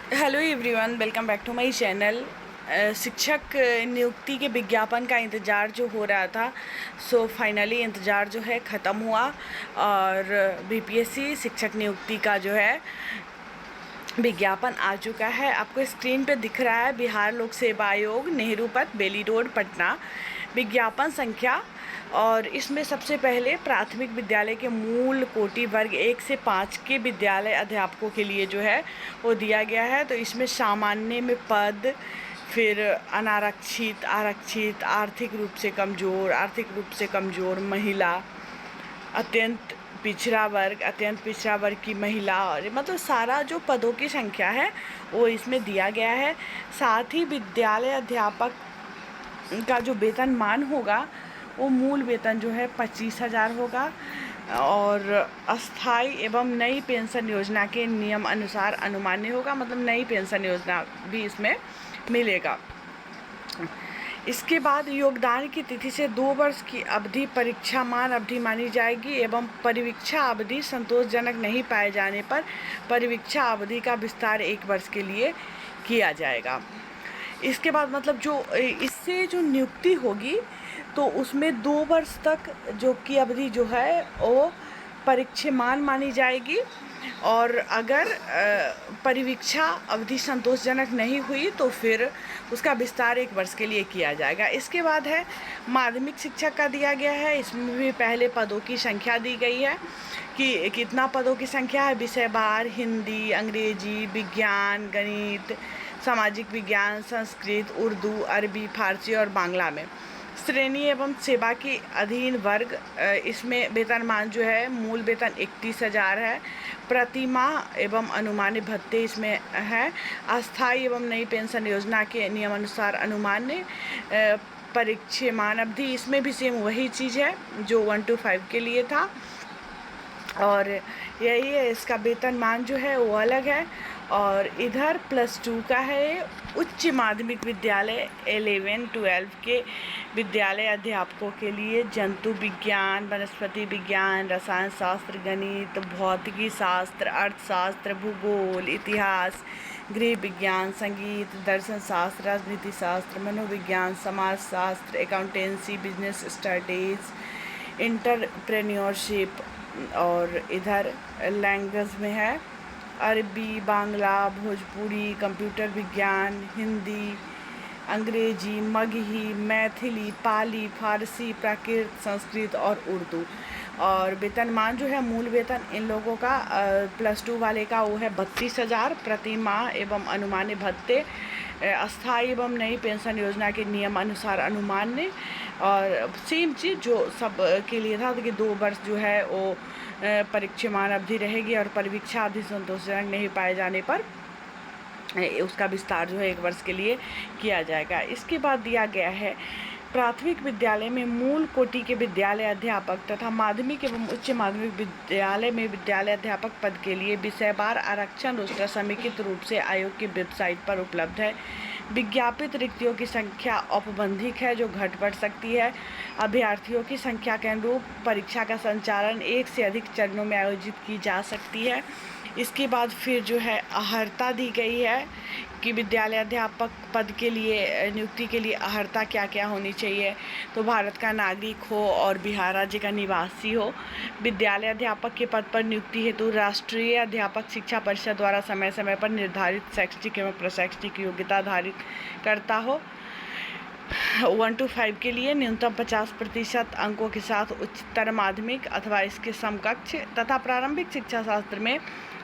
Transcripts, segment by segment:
Hello everyone, welcome back to my channel. शिक्षक नियुक्ति के विज्ञापन का इंतज़ार जो हो रहा था, सो फाइनली इंतज़ार जो है ख़त्म हुआ और बीपीएससी शिक्षक नियुक्ति का जो है विज्ञापन आ चुका है। आपको स्क्रीन पे दिख रहा है बिहार लोक सेवा आयोग, नेहरू पथ, बेली रोड, पटना। विज्ञापन संख्या, और इसमें सबसे पहले प्राथमिक विद्यालय के मूल कोटि वर्ग 1 से 5 के विद्यालय अध्यापकों के लिए जो है वो दिया गया है। तो इसमें सामान्य में पद, फिर अनारक्षित, आरक्षित, आर्थिक रूप से कमज़ोर, महिला, अत्यंत पिछड़ा वर्ग की महिला, और मतलब सारा जो पदों की संख्या है वो इसमें दिया गया है। साथ ही विद्यालय अध्यापक का जो वेतनमान होगा वो मूल वेतन जो है 25,000 होगा, और अस्थाई एवं नई पेंशन योजना के नियम अनुसार अनुमान्य होगा, मतलब नई पेंशन योजना भी इसमें मिलेगा। इसके बाद योगदान की तिथि से 2 वर्ष की अवधि परीक्षामान अवधि मानी जाएगी एवं परिवीक्षा अवधि संतोषजनक नहीं पाए जाने पर परिवीक्षा अवधि का विस्तार 1 वर्ष के लिए किया जाएगा। इसके बाद मतलब जो इससे जो नियुक्ति होगी तो उसमें 2 वर्ष तक जो की अवधि जो है वो परीक्षामान मानी जाएगी, और अगर परिवीक्षा अवधि संतोषजनक नहीं हुई तो फिर उसका विस्तार 1 वर्ष के लिए किया जाएगा। इसके बाद है माध्यमिक शिक्षक का दिया गया है। इसमें भी पहले पदों की संख्या दी गई है कि कितना पदों की संख्या है। विषयवार हिंदी, अंग्रेजी, विज्ञान, गणित, सामाजिक विज्ञान, संस्कृत, उर्दू, अरबी, फारसी और बांग्ला में। श्रेणी एवं सेवा के अधीन वर्ग, इसमें वेतनमान जो है मूल वेतन 31,000 है। प्रतिमाह एवं अनुमानित भत्ते इसमें है। अस्थाई एवं नई पेंशन योजना के नियमानुसार अनुमान्य परीक्षेमान अवधि, इसमें भी सेम वही चीज़ है जो 1 to 5 के लिए था, और यही है। इसका वेतनमान जो है वो अलग है। और इधर +2 का है। उच्च माध्यमिक विद्यालय 11-12 के विद्यालय अध्यापकों के लिए जंतु विज्ञान, वनस्पति विज्ञान, रसायन शास्त्र, गणित, भौतिकी शास्त्र, अर्थशास्त्र, भूगोल, इतिहास, गृह विज्ञान, संगीत, दर्शन शास्त्र, राजनीति शास्त्र, मनोविज्ञान, समाज शास्त्र, अकाउंटेंसी, बिजनेस स्टडीज़, इंटरप्रेन्योरशिप, और इधर लैंग्वेज में है अरबी, बांग्ला, भोजपुरी, कंप्यूटर विज्ञान, हिंदी, अंग्रेजी, मगही, मैथिली, पाली, फारसी, प्राकृत, संस्कृत और उर्दू। और वेतनमान जो है मूल वेतन इन लोगों का +2 वाले का वो है 32,000। प्रतिमाह एवं अनुमान्य भत्ते अस्थाई एवं नई पेंशन योजना के नियम अनुसार अनुमान्य, और सेम चीज़ जो सब के लिए था कि 2 वर्ष जो है वो परीक्षामान अवधि रहेगी, और परीक्षा अवधि संतोषजनक नहीं पाए जाने पर उसका विस्तार जो है 1 वर्ष के लिए किया जाएगा। इसके बाद दिया गया है प्राथमिक विद्यालय में मूल कोटि के विद्यालय अध्यापक तथा माध्यमिक एवं उच्च माध्यमिक विद्यालय में विद्यालय अध्यापक पद के लिए विषयवार आरक्षण रोस्टर समेकित रूप से आयोग की वेबसाइट पर उपलब्ध है। विज्ञापित रिक्तियों की संख्या औपबंधिक है जो घट बढ़ सकती है। अभ्यर्थियों की संख्या के अनुरूप परीक्षा का संचालन 1 से अधिक चरणों में आयोजित की जा सकती है। इसके बाद फिर जो है अहर्ता दी गई है कि विद्यालय अध्यापक पद के लिए नियुक्ति के लिए अहर्ता क्या क्या होनी चाहिए। तो भारत का नागरिक हो और बिहार राज्य का निवासी हो। विद्यालय अध्यापक के पद पर नियुक्ति हेतु राष्ट्रीय अध्यापक शिक्षा परिषद द्वारा समय समय पर निर्धारित शैक्षणिक एवं प्रशैक्षणिक योग्यता धारित करता हो। 1 to 5 के लिए न्यूनतम 50% अंकों के साथ उच्चतर माध्यमिक अथवा इसके समकक्ष तथा प्रारंभिक शिक्षा शास्त्र में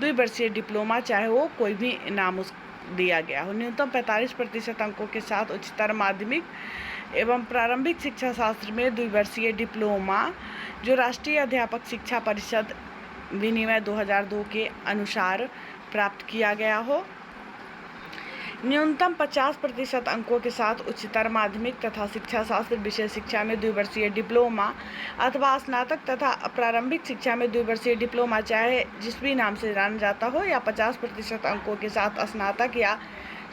2 वर्षीय डिप्लोमा, चाहे वो कोई भी नाम उस दिया गया हो। न्यूनतम 45% अंकों के साथ उच्चतर माध्यमिक एवं प्रारंभिक शिक्षा शास्त्र में 2 वर्षीय डिप्लोमा जो राष्ट्रीय अध्यापक शिक्षा परिषद विनिमय 2002 के अनुसार प्राप्त किया गया हो। न्यूनतम 50% अंकों के साथ उच्चतर माध्यमिक तथा शिक्षा शास्त्र विषय शिक्षा में 2 वर्षीय डिप्लोमा अथवा स्नातक तथा प्रारंभिक शिक्षा में 2 वर्षीय डिप्लोमा, चाहे जिस भी नाम से जाना जाता हो, या 50% अंकों के साथ स्नातक या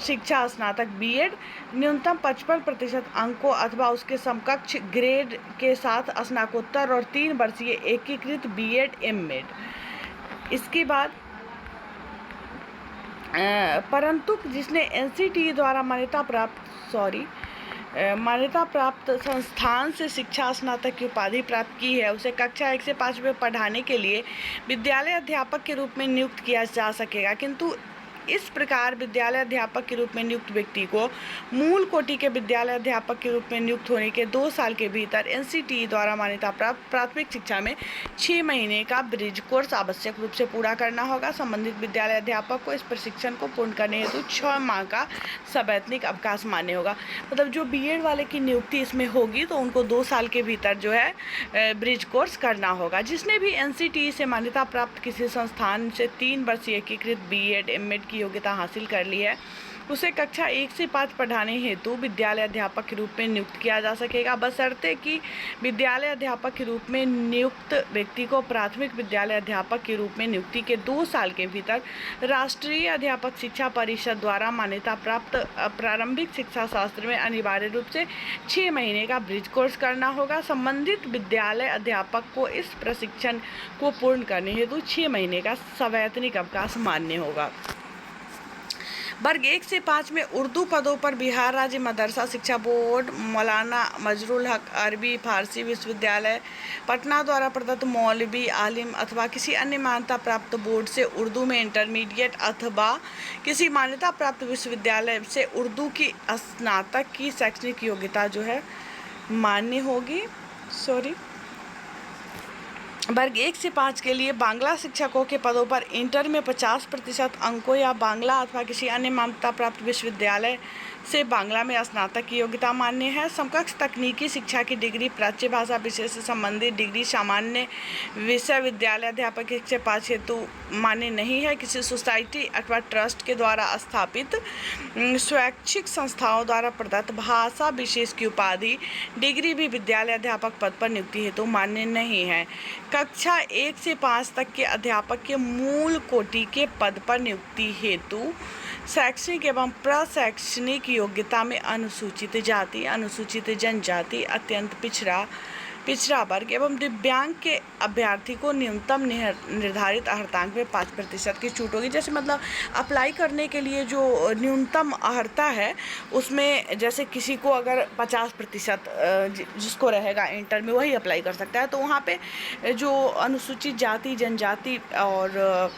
शिक्षा स्नातक बीएड, न्यूनतम 55% अंकों अथवा उसके समकक्ष ग्रेड के साथ स्नातकोत्तर और 3 वर्षीय एकीकृत बीएड एमएड। इसके बाद परंतु जिसने NCTE द्वारा मान्यता प्राप्त संस्थान से शिक्षा स्नातक की उपाधि प्राप्त की है, उसे कक्षा 1 से 5 में पढ़ाने के लिए विद्यालय अध्यापक के रूप में नियुक्त किया जा सकेगा। किंतु इस प्रकार विद्यालय अध्यापक के रूप में नियुक्त व्यक्ति को मूल कोटि के विद्यालय अध्यापक के रूप में नियुक्त होने के 2 साल के भीतर NCTE द्वारा मान्यता प्राप्त प्राथमिक शिक्षा में 6 महीने का ब्रिज कोर्स आवश्यक रूप से पूरा करना होगा। संबंधित विद्यालय अध्यापक को इस प्रशिक्षण को पूर्ण करने हेतु 6 माह का सवैतनिक अवकाश मान्य होगा। मतलब जो BEd वाले की नियुक्ति इसमें होगी तो उनको 2 साल के भीतर जो है ब्रिज कोर्स करना होगा। जिसने भी NCTE से मान्यता प्राप्त किसी संस्थान से 3 वर्षीय एकीकृत BEd MAd की योग्यता हासिल कर ली है, उसे कक्षा 1 से 5 पढ़ाने हेतु विद्यालय अध्यापक के रूप में नियुक्त किया जा सकेगा, बशर्ते कि विद्यालय अध्यापक के रूप में नियुक्त व्यक्ति को प्राथमिक विद्यालय अध्यापक के रूप में नियुक्ति के 2 साल के भीतर राष्ट्रीय अध्यापक शिक्षा परिषद द्वारा मान्यता प्राप्त प्रारंभिक शिक्षा शास्त्र में अनिवार्य रूप से 6 महीने का ब्रिज कोर्स करना होगा। संबंधित विद्यालय अध्यापक को इस प्रशिक्षण को पूर्ण करने हेतु 6 महीने का सवैतनिक अवकाश मान्य होगा। वर्ग 1 से 5 में उर्दू पदों पर बिहार राज्य मदरसा शिक्षा बोर्ड, मौलाना मजरुल हक अरबी फारसी विश्वविद्यालय पटना द्वारा प्रदत्त मौलवी आलिम अथवा किसी अन्य मान्यता प्राप्त बोर्ड से उर्दू में इंटरमीडिएट अथवा किसी मान्यता प्राप्त विश्वविद्यालय से उर्दू की स्नातक की शैक्षणिक योग्यता जो है मान्य होगी। वर्ग 1 से 5 के लिए बांग्ला शिक्षकों के पदों पर इंटर में 50% अंकों या बांग्ला अथवा किसी अन्य मान्यता प्राप्त विश्वविद्यालय से बांग्ला में स्नातक की योग्यता मान्य है। समकक्ष तकनीकी शिक्षा की डिग्री, प्राच्य भाषा विषय से संबंधित डिग्री सामान्य विषय विद्यालय अध्यापक 1 से 5 हेतु मान्य नहीं है। किसी सोसाइटी अथवा ट्रस्ट के द्वारा स्थापित स्वैच्छिक संस्थाओं द्वारा प्रदत्त भाषा विशेष की उपाधि डिग्री भी विद्यालय अध्यापक पद पर नियुक्ति हेतु मान्य नहीं है। कक्षा 1 से 5 तक के अध्यापक के मूल कोटि के पद पर नियुक्ति हेतु शैक्षणिक एवं प्रशैक्षणिक योग्यता में अनुसूचित जाति, अनुसूचित जनजाति, अत्यंत पिछड़ा वर्ग एवं दिव्यांग के अभ्यर्थी को न्यूनतम निर्धारित अर्हतांक में 5% की छूट होगी। जैसे मतलब अप्लाई करने के लिए जो न्यूनतम अर्हता है उसमें जैसे किसी को अगर 50% जिसको रहेगा इंटर में वही अप्लाई कर सकता है, तो वहाँ पे जो अनुसूचित जाति, जनजाति और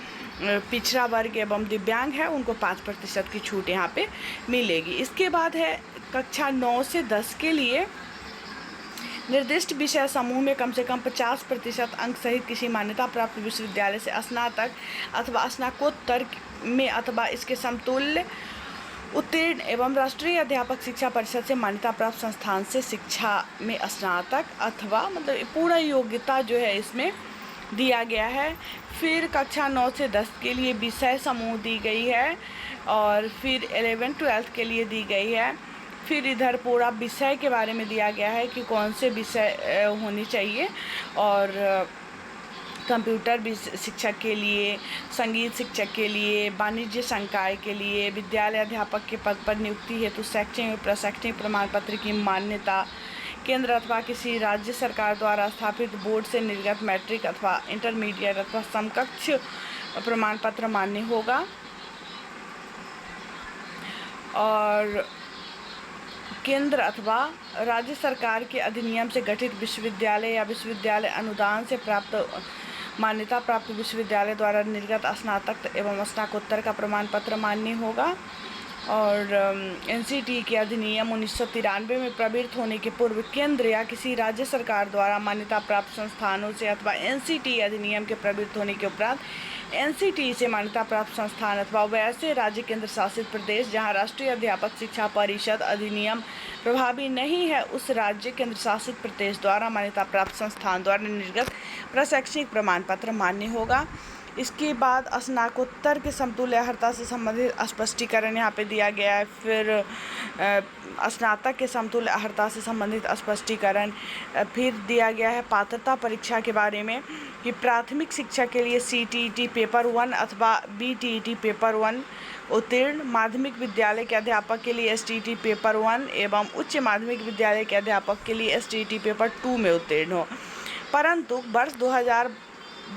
पिछड़ा वर्ग एवं दिव्यांग है उनको 5% की छूट यहाँ पे मिलेगी। इसके बाद है कक्षा 9 से 10 के लिए निर्दिष्ट विषय समूह में कम से कम 50% अंक सहित किसी मान्यता प्राप्त विश्वविद्यालय से स्नातक अथवा स्नातकोत्तर में अथवा इसके समतुल्य उत्तीर्ण एवं राष्ट्रीय अध्यापक शिक्षा परिषद से मान्यता प्राप्त संस्थान से शिक्षा में स्नातक अथवा मतलब पूरा योग्यता जो है इसमें दिया गया है। फिर कक्षा 9 से 10 के लिए विषय समूह दी गई है और फिर 11-12 के लिए दी गई है। फिर इधर पूरा विषय के बारे में दिया गया है कि कौन से विषय होनी चाहिए और कंप्यूटर शिक्षक के लिए, संगीत शिक्षक के लिए, वाणिज्य संकाय के लिए, विद्यालय अध्यापक के पद पर नियुक्ति हेतु शैक्षणिक और प्रशैक्षणिक प्रमाण पत्र की मान्यता केंद्र अथवा किसी राज्य सरकार द्वारा स्थापित बोर्ड से निर्गत मैट्रिक अथवा इंटरमीडिएट अथवा समकक्ष प्रमाण पत्र मान्य होगा। और केंद्र अथवा राज्य सरकार के अधिनियम से गठित विश्वविद्यालय या विश्वविद्यालय अनुदान से प्राप्त मान्यता प्राप्त विश्वविद्यालय द्वारा निर्गत स्नातक एवं स्नातकोत्तर का प्रमाण पत्र मान्य होगा। और NCTE के अधिनियम 1993 में प्रवृत्त होने के पूर्व केंद्र या किसी राज्य सरकार द्वारा मान्यता प्राप्त संस्थानों से अथवा NCTE अधिनियम के प्रवृत्त होने के उपरांत NCTE से मान्यता प्राप्त संस्थान अथवा वैसे राज्य केंद्र शासित प्रदेश जहां राष्ट्रीय अध्यापक शिक्षा परिषद अधिनियम प्रभावी नहीं है, उस राज्य केंद्र शासित प्रदेश द्वारा मान्यता प्राप्त संस्थान द्वारा निर्गत प्रशैक्षणिक प्रमाण पत्र मान्य होगा। इसके बाद स्नातकोत्तर के समतुल्य अर्हता से संबंधित स्पष्टीकरण यहाँ पे दिया गया है। फिर स्नातक के समतुल्य अर्हता से संबंधित स्पष्टीकरण फिर दिया गया है। पात्रता परीक्षा के बारे में कि प्राथमिक शिक्षा के लिए CTET पेपर 1 अथवा BTET पेपर 1 उत्तीर्ण, माध्यमिक विद्यालय के अध्यापक के लिए STET पेपर 1 एवं उच्च माध्यमिक विद्यालय के अध्यापक के लिए STET पेपर 2 में उत्तीर्ण हो। परंतु वर्ष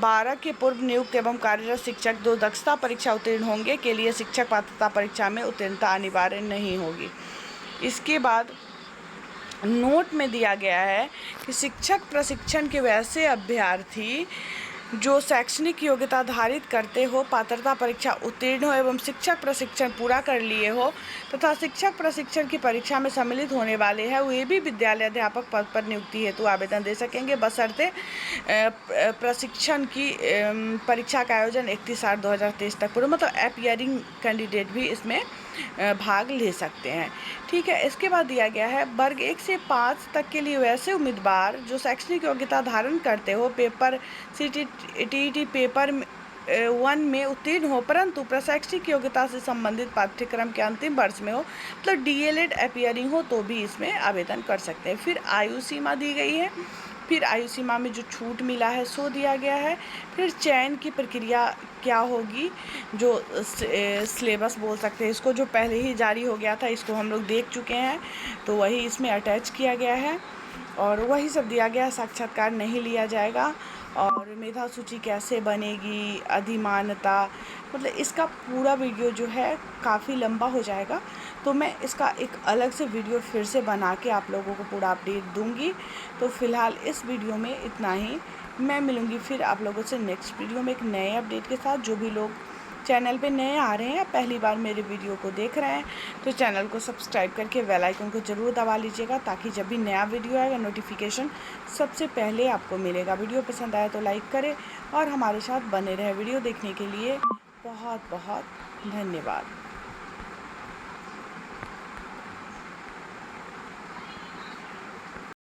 12 के पूर्व नियुक्त एवं कार्यरत शिक्षक 2 दक्षता परीक्षा उत्तीर्ण होंगे के लिए शिक्षक पात्रता परीक्षा में उत्तीर्णता अनिवार्य नहीं होगी। इसके बाद नोट में दिया गया है कि शिक्षक प्रशिक्षण के वैसे अभ्यर्थी जो शैक्षणिक योग्यता धारित करते हो, पात्रता परीक्षा उत्तीर्ण हो एवं शिक्षक प्रशिक्षण पूरा कर लिए हो तथा शिक्षक प्रशिक्षण की परीक्षा में सम्मिलित होने वाले हैं, वे भी विद्यालय अध्यापक पद पर नियुक्ति हेतु आवेदन दे सकेंगे, बशर्ते प्रशिक्षण की परीक्षा का आयोजन 31/8/2023 तक पूरा, मतलब अपीयरिंग कैंडिडेट भी इसमें भाग ले सकते हैं। ठीक है। इसके बाद दिया गया है वर्ग 1 से 5 तक के लिए वैसे उम्मीदवार जो शैक्षणिक योग्यता धारण करते हो, पेपर CTET पेपर 1 में उत्तीर्ण हो परंतु प्रशैक्षिक योग्यता से संबंधित पाठ्यक्रम के अंतिम वर्ष में हो, मतलब DLED अपीयरिंग हो, तो भी इसमें आवेदन कर सकते हैं। फिर आयु सीमा दी गई है, फिर आयु सीमा में जो छूट मिला है सो दिया गया है। फिर चयन की प्रक्रिया क्या होगी, जो सिलेबस बोल सकते हैं इसको, जो पहले ही जारी हो गया था, इसको हम लोग देख चुके हैं, तो वही इसमें अटैच किया गया है और वही सब दिया गया है। साक्षात्कार नहीं लिया जाएगा। और मेधा सूची कैसे बनेगी, अधिमानता, मतलब इसका पूरा वीडियो जो है काफ़ी लंबा हो जाएगा, तो मैं इसका एक अलग से वीडियो फिर से बना के आप लोगों को पूरा अपडेट दूंगी। तो फ़िलहाल इस वीडियो में इतना ही। मैं मिलूँगी फिर आप लोगों से नेक्स्ट वीडियो में एक नए अपडेट के साथ। जो भी लोग चैनल पे नए आ रहे हैं या पहली बार मेरे वीडियो को देख रहे हैं तो चैनल को सब्सक्राइब करके बेल आइकन को ज़रूर दबा लीजिएगा, ताकि जब भी नया वीडियो आएगा नोटिफिकेशन सबसे पहले आपको मिलेगा। वीडियो पसंद आया तो लाइक करें और हमारे साथ बने रहे। वीडियो देखने के लिए बहुत बहुत धन्यवाद।